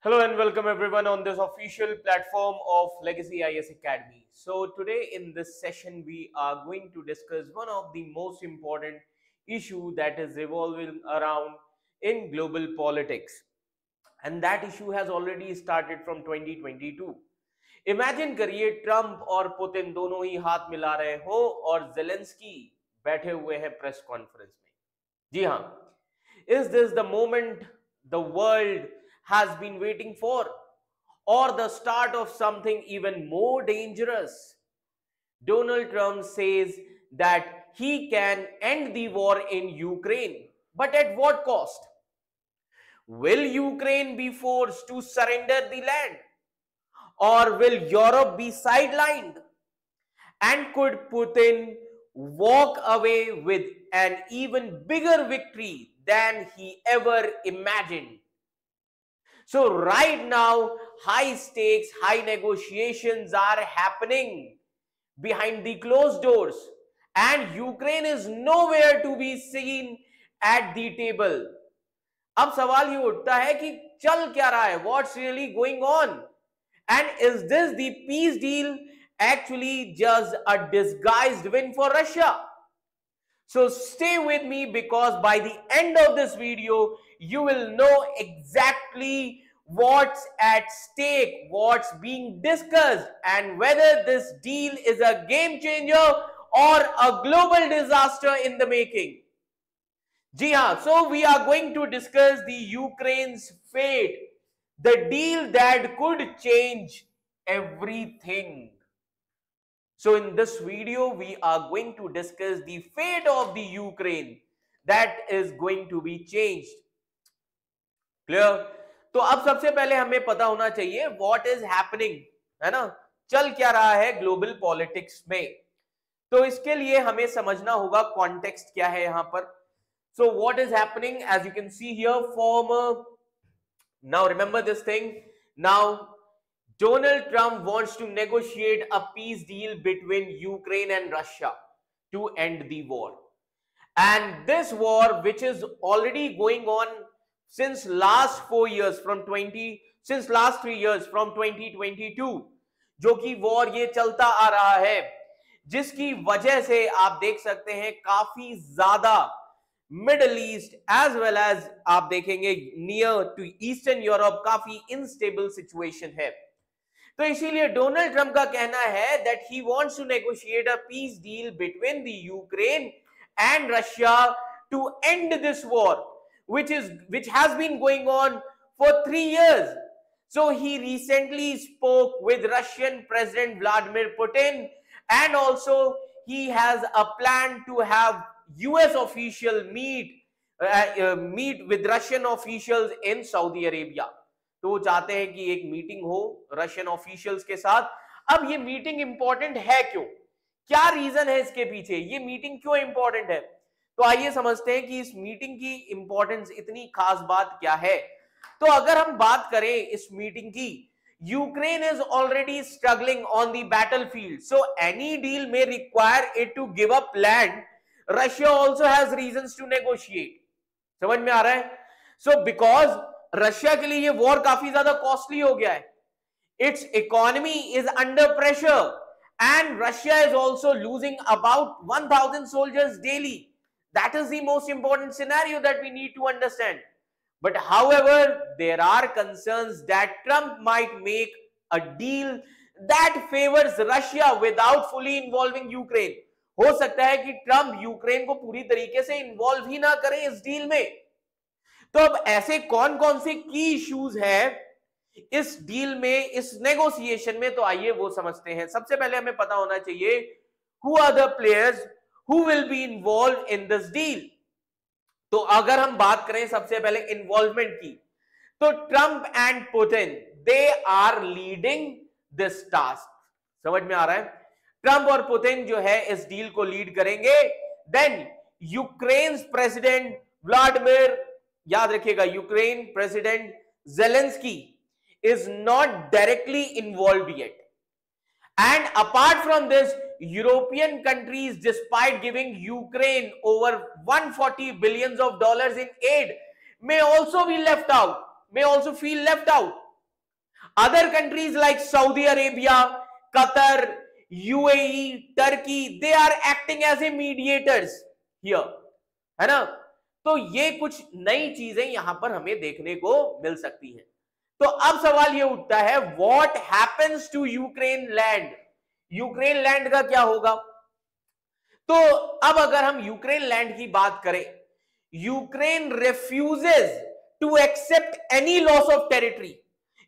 Hello and welcome everyone on this official platform of Legacy IS Academy. So today in this session we are going to discuss one of the most important issue that is revolving around in global politics, and that issue has already started from 2022. Imagine करिए Trump और Putin दोनों ही हाथ मिला रहे हो और Zelensky बैठे हुए हैं प्रेस कॉन्फ्रेंस में. जी हाँ, is this the moment the world has been waiting for, or the start of something even more dangerous? Donald Trump says that he can end the war in Ukraine, but at what cost? Will Ukraine be forced to surrender the land, or will Europe be sidelined? And could Putin walk away with an even bigger victory than he ever imagined? So right now, high stakes, high negotiations are happening behind the closed doors, and Ukraine is nowhere to be seen at the table. अब सवाल ये उठता है कि चल क्या रहा है? What's really going on? And is this the peace deal actually just a disguised win for Russia? So stay with me, because by the end of this video, you will know exactly what's at stake, what's being discussed, and whether this deal is a game changer or a global disaster in the making. जी हाँ, so we are going to discuss the Ukraine's fate, the deal that could change everything. So in this video, we are going to discuss the fate of the Ukraine that is going to be changed. Clear? तो अब सबसे पहले हमें पता होना चाहिए what is happening, है ना? चल क्या रहा है ग्लोबल पॉलिटिक्स में. तो इसके लिए हमें समझना होगा कॉन्टेक्स्ट क्या है यहां पर. So what is happening, as you can see here, now remember this thing. Now Donald Trump wants to negotiate a peace deal between Ukraine and Russia to end the war. And this war, which is already going on since last 4 years, since last 3 years, from 2022, जो कि war ये चलता आ रहा है, जिसकी वजह से आप देख सकते हैं काफी ज्यादा middle east as well as आप देखेंगे नियर टू ईस्टर्न यूरोप काफी इनस्टेबल सिचुएशन है. तो इसीलिए डोनाल्ड ट्रंप का कहना है that he wants to negotiate a peace deal between the Ukraine and Russia to end this war which has been going on for 3 years. So he recently spoke with Russian President Vladimir Putin, and also he has a plan to have US official meet with Russian officials in Saudi Arabia. तो वो चाहते हैं कि एक meeting हो Russian officials के साथ. अब ये मीटिंग इंपॉर्टेंट है क्यों? क्या रीजन है इसके पीछे? ये मीटिंग क्यों इंपॉर्टेंट है? तो आइए समझते हैं कि इस मीटिंग की इंपॉर्टेंस, इतनी खास बात क्या है. तो अगर हम बात करें इस मीटिंग की, Ukraine is already struggling on the battlefield, so any deal में require it to give up land. Russia also has reasons to negotiate. समझ में आ रहा है? सो बिकॉज रशिया के लिए ये वॉर काफी ज्यादा कॉस्टली हो गया है. It's economy is under pressure, and Russia is also losing about 1000 soldiers daily. That is the most important scenario that we need to understand. But however, there are concerns that Trump might make a deal that favors Russia without fully involving Ukraine. हो सकता है कि Trump Ukraine को पूरी तरीके से involve ही ना करें इस डील में. तो अब ऐसे कौन कौन से की इश्यूज है इस डील में, इस नेगोशिएशन में, तो आइए वो समझते हैं. सबसे पहले हमें पता होना चाहिए who are the players who will be involved in this deal. तो अगर हम बात करें सबसे पहले इन्वॉल्वमेंट की, तो Trump and Putin they are leading this task. समझ में आ रहा है? ट्रंप और पुतिन जो है इस डील को लीड करेंगे. देन यूक्रेन प्रेसिडेंट व्लादिमीर, याद रखिएगा, Ukraine president Zelensky is not directly involve yet. And apart from this, European countries, despite giving Ukraine over $140 billion in aid, may also be left out, may also feel left out. Other countries like Saudi Arabia, Qatar, UAE, Turkey, they are acting as a mediators here, है ना? तो ये कुछ नई चीजें यहां पर हमें देखने को मिल सकती हैं। तो अब सवाल ये उठता है, what happens to Ukraine land? Ukraine land का क्या होगा? तो अब अगर हम यूक्रेन लैंड की बात करें, Ukraine refuses to accept any loss of territory.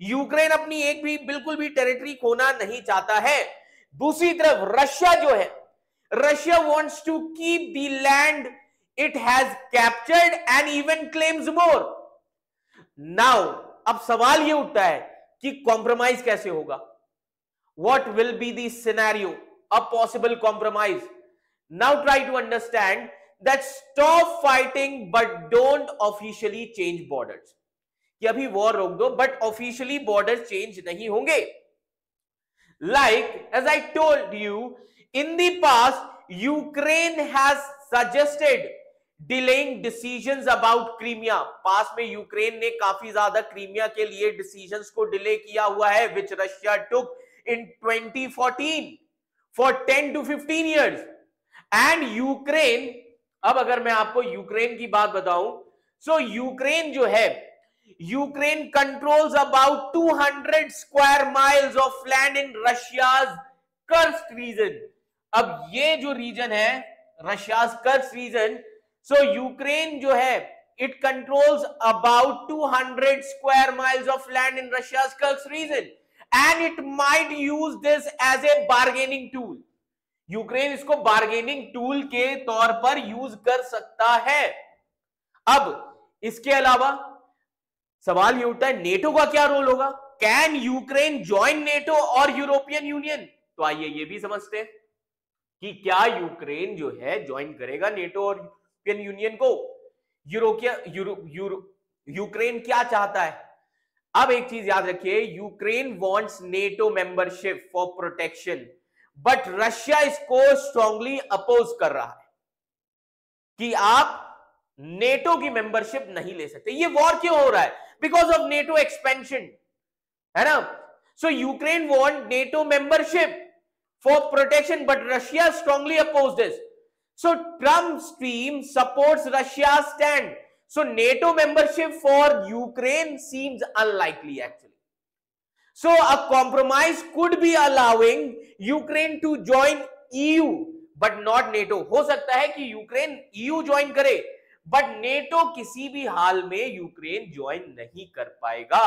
Ukraine अपनी एक भी बिल्कुल भी टेरिटरी खोना नहीं चाहता है। दूसरी तरफ रशिया जो है, Russia wants to keep the land it has captured and even claims more. Now अब सवाल यह उठता है कि कॉम्प्रोमाइज कैसे होगा? What will be the scenario, a possible compromise? Now try to understand that stop fighting but don't officially change borders. कि अभी वॉर रोक दो बट ऑफिशियली बॉर्डर चेंज नहीं होंगे। Like as I told you in the past, Ukraine has suggested delaying decisions about Crimea. पास में Ukraine ने काफी ज्यादा क्रीमिया के लिए डिसीजंस को डिले किया हुआ है, which Russia took in 2014 for 10 to 15 years। And Ukraine, अब अगर मैं आपको यूक्रेन की बात बताऊं, सो यूक्रेन जो है, Ukraine controls about 200 square miles of land in Russia's Kursk region. अब ये जो रीजन है Russia's Kursk region, so Ukraine जो है it controls about 200 square miles of land in Russia's Kursk region and it might use this as a bargaining tool. Ukraine इसको bargaining tool के तौर पर यूज कर सकता है। अब इसके अलावा सवाल ये उठता है, नेटो का क्या रोल होगा? कैन यूक्रेन ज्वाइन नेटो और यूरोपियन यूनियन? तो आइए ये भी समझते हैं कि क्या यूक्रेन जो है ज्वाइन करेगा नेटो और यूरोपियन यूनियन को? यूक्रेन क्या चाहता है? अब एक चीज याद रखिए, Ukraine wants NATO membership for protection, but Russia इसको स्ट्रांगली अपोज कर रहा है कि आप नेटो की मेंबरशिप नहीं ले सकते। ये वॉर क्यों हो रहा है? बिकॉज ऑफ नेटो एक्सपेंशन, है ना? So Ukraine want NATO membership for protection, but Russia strongly oppose this. So Trump's team supports Russia's stand. So NATO membership for Ukraine seems unlikely actually. So a compromise could be allowing Ukraine to join EU but not NATO. हो सकता है कि Ukraine EU join करे but NATO किसी भी हाल में Ukraine join नहीं कर पाएगा।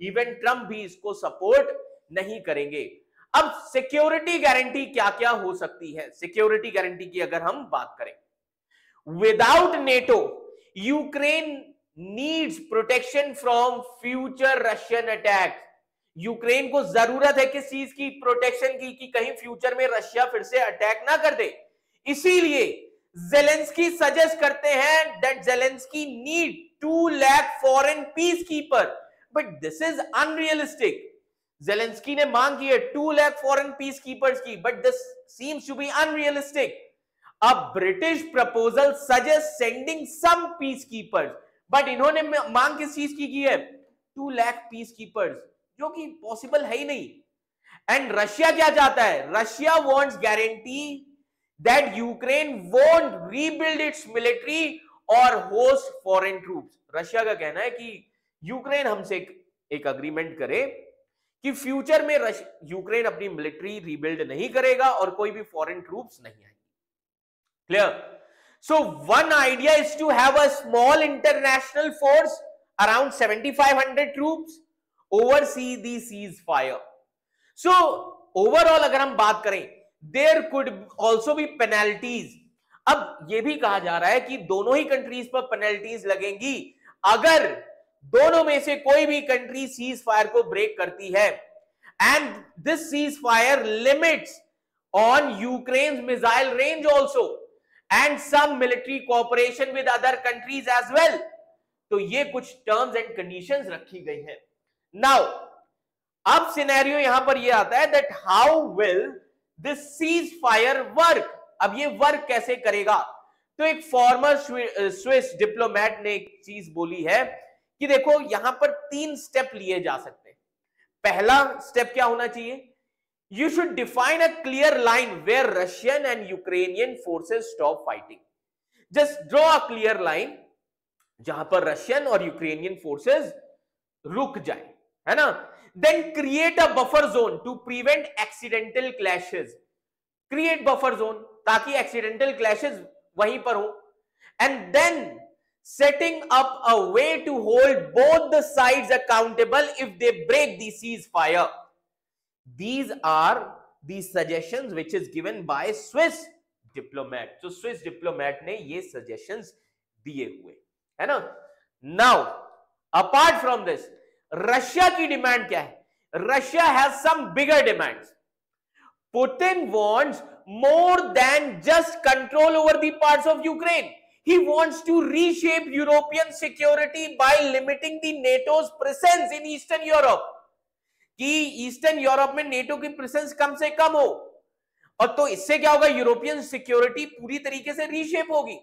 इवन ट्रम्प भी इसको सपोर्ट नहीं करेंगे। अब सिक्योरिटी गारंटी क्या क्या हो सकती है? सिक्योरिटी गारंटी की अगर हम बात करें, without NATO Ukraine needs protection from future Russian attack. Ukraine को जरूरत है किस चीज की? प्रोटेक्शन की, कि कहीं फ्यूचर में रशिया फिर से अटैक ना कर दे। इसीलिए जेलेंस्की सजेस्ट करते हैं that Zelensky need 2 lakh foreign peace keeper, but this is unrealistic. Zelensky ने मांग की है 2 लाख फॉरेन पीस कीपर्स की, but this seems to be unrealistic. अब British proposal suggest sending some peace keepers, but इन्होंने मांग किस चीज की है? 2 लाख पीस कीपर्स, जो कि पॉसिबल है ही नहीं। एंड रशिया क्या चाहता है? Russia wants guarantee that Ukraine won't rebuild it's military और होस्ट फॉरेन ट्रूप्स। रशिया का कहना है कि यूक्रेन हमसे एक अग्रीमेंट करे कि फ्यूचर में यूक्रेन अपनी मिलिट्री रीबिल्ड नहीं करेगा और कोई भी फॉरेन ट्रूप्स नहीं आएंगे। Clear? So one idea is to have a small international force around 7500 troops oversee the ceasefire. So overall अगर हम बात करें, there could also be penalties. अब यह भी कहा जा रहा है कि दोनों ही कंट्रीज पर पेनल्टीज लगेंगी अगर दोनों में से कोई भी कंट्री सीज फायर को ब्रेक करती है। And this ceasefire limits on Ukraine missile range also and some military cooperation with other countries as well. तो ये कुछ टर्म्स एंड कंडीशंस रखी गई हैं। नाउ अब सिनेरियो यहां पर ये आता है that how will this cease fire work? अब ये वर्क कैसे करेगा? तो एक फॉर्मर स्विस डिप्लोमेट ने एक चीज बोली है कि देखो यहां पर 3 स्टेप लिए जा सकते हैं। पहला स्टेप क्या होना चाहिए? You should define a clear line where Russian and Ukrainian forces stop fighting. Just draw a clear line जहां पर रशियन और यूक्रेनियन फोर्सेस रुक जाए, है ना? Then create a buffer zone to prevent accidental clashes. Create buffer zone ताकि accidental clashes वहीं पर हो. And then setting up a way to hold both the sides accountable if they break the ceasefire. These are the suggestions which is given by Swiss diplomat. So Swiss diplomat ने ये suggestions दिए हुए, है ना? Now, apart from this, Russia की demand क्या है? Russia has some bigger demands. Putin wants more than just control over the parts of Ukraine. He wants to reshape European security by limiting the NATO's presence in Eastern Europe. कि eastern Europe में NATO की presence कम से कम हो, और तो इससे क्या होगा? यूरोपियन सिक्योरिटी पूरी तरीके से रीशेप होगी.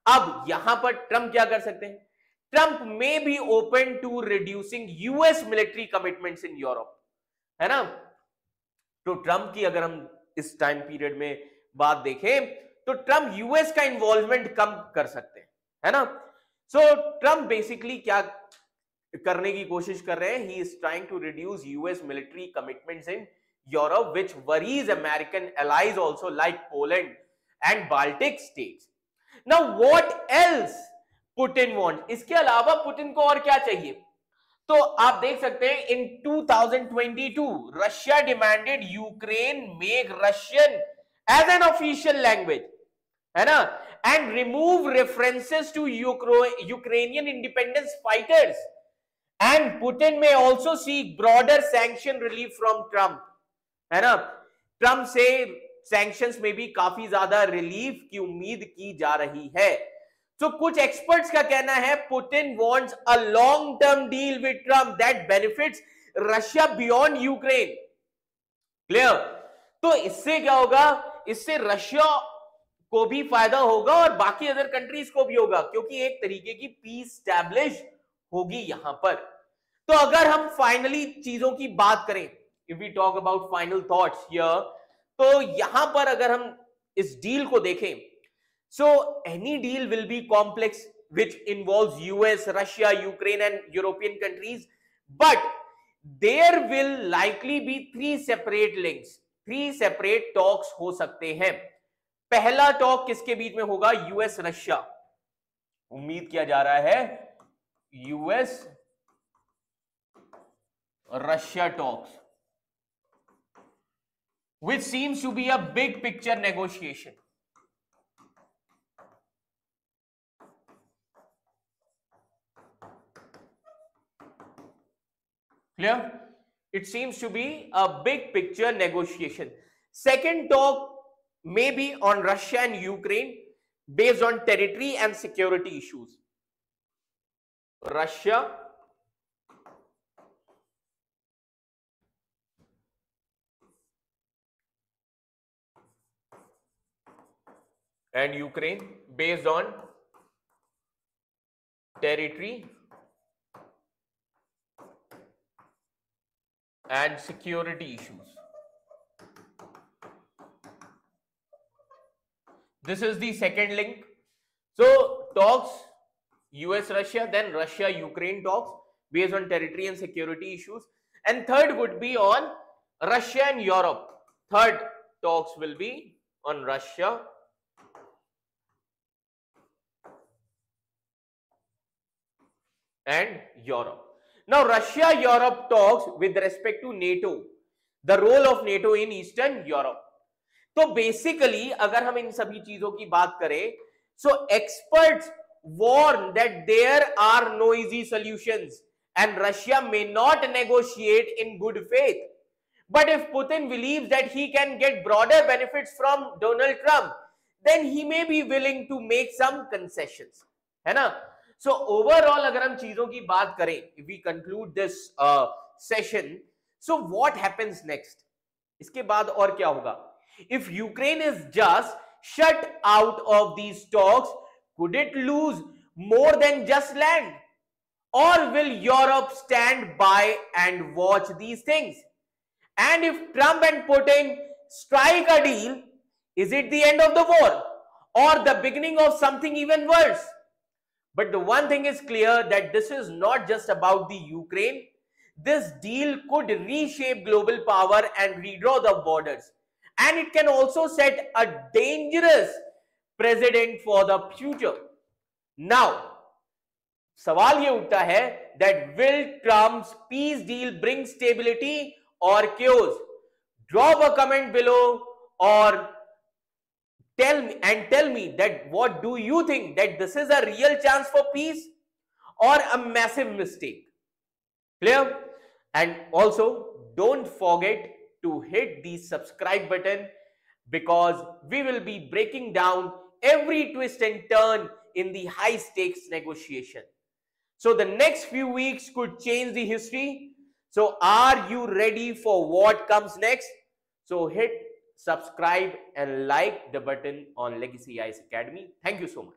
अब यहां पर ट्रंप क्या कर सकते हैं? Trump may be open to reducing US military commitments in Europe, है ना? तो ट्रंप की अगर हम इस टाइम पीरियड में बात देखें तो ट्रंप यूएस का इन्वॉल्वमेंट कम कर सकते हैं, है ना? सो ट्रंप बेसिकली क्या करने की कोशिश कर रहे हैं? He is trying to reduce US military commitments in Europe which worries American allies also like Poland and Baltic states. Now what else Putin wants? इसके अलावा पुतिन को और क्या चाहिए? तो आप देख सकते हैं in 2022 Russia demanded Ukraine make Russian as an official language, है ना, and remove references to Ukrainian independence fighters. And Putin may also seek broader sanction relief from Trump, है ना? ट्रंप से सैंक्शंस में भी काफी ज्यादा रिलीफ की उम्मीद की जा रही है. तो कुछ एक्सपर्ट्स का कहना है Putin wants a long term deal with Trump that benefits Russia beyond Ukraine. Clear? तो इससे क्या होगा? इससे रशिया को भी फायदा होगा और बाकी अदर कंट्रीज को भी होगा, क्योंकि एक तरीके की पीस स्टैब्लिश होगी यहां पर. तो अगर हम फाइनली चीजों की बात करें, if we talk about final thoughts here, तो यहां पर अगर हम इस डील को देखें, so any deal will be complex which involves US, Russia, Ukraine and European countries, but there will likely be three separate links, three separate talks हो सकते हैं. पहला टॉक किसके बीच में होगा? US Russia. उम्मीद किया जा रहा है US Russia talks, which seems to be a big picture negotiation. Clear? It seems to be a big picture negotiation. Second talk may be on Russia and Ukraine based on territory and security issues. Russia and Ukraine based on territory and security issues. This is the second link. So talks US Russia, then Russia Ukraine talks based on territory and security issues, and third would be on Russia and Europe. Third talks will be on Russia and Europe. Now Russia Europe talks with respect to NATO, the role of NATO in Eastern Europe. तो basically अगर हम इन सभी चीजों की बात करें, so experts warn that there are no easy solutions and Russia may not negotiate in good faith. But if Putin believes that he can get broader benefits from Donald Trump, then he may be willing to make some concessions, है ना? So overall अगर हम चीजों की बात करें, if we conclude this session, so what happens next? इसके बाद और क्या होगा? If Ukraine is just shut out of these talks, could it lose more than just land? Or will Europe stand by and watch these things? And if Trump and Putin strike a deal, is it the end of the war or the beginning of something even worse? But the one thing is clear, that this is not just about the Ukraine. This deal could reshape global power and redraw the borders. And it can also set a dangerous precedent for the future. Now, सवाल ये उठता है that will Trump's peace deal bring stability or chaos? Drop a comment below or tell me that what do you think, that this is a real chance for peace or a massive mistake? Clear? And also don't forget to hit the subscribe button, because we will be breaking down every twist and turn in the high stakes negotiation. So the next few weeks could change the history. So are you ready for what comes next? So hit subscribe and like the button on Legacy IAS Academy. Thank you so much.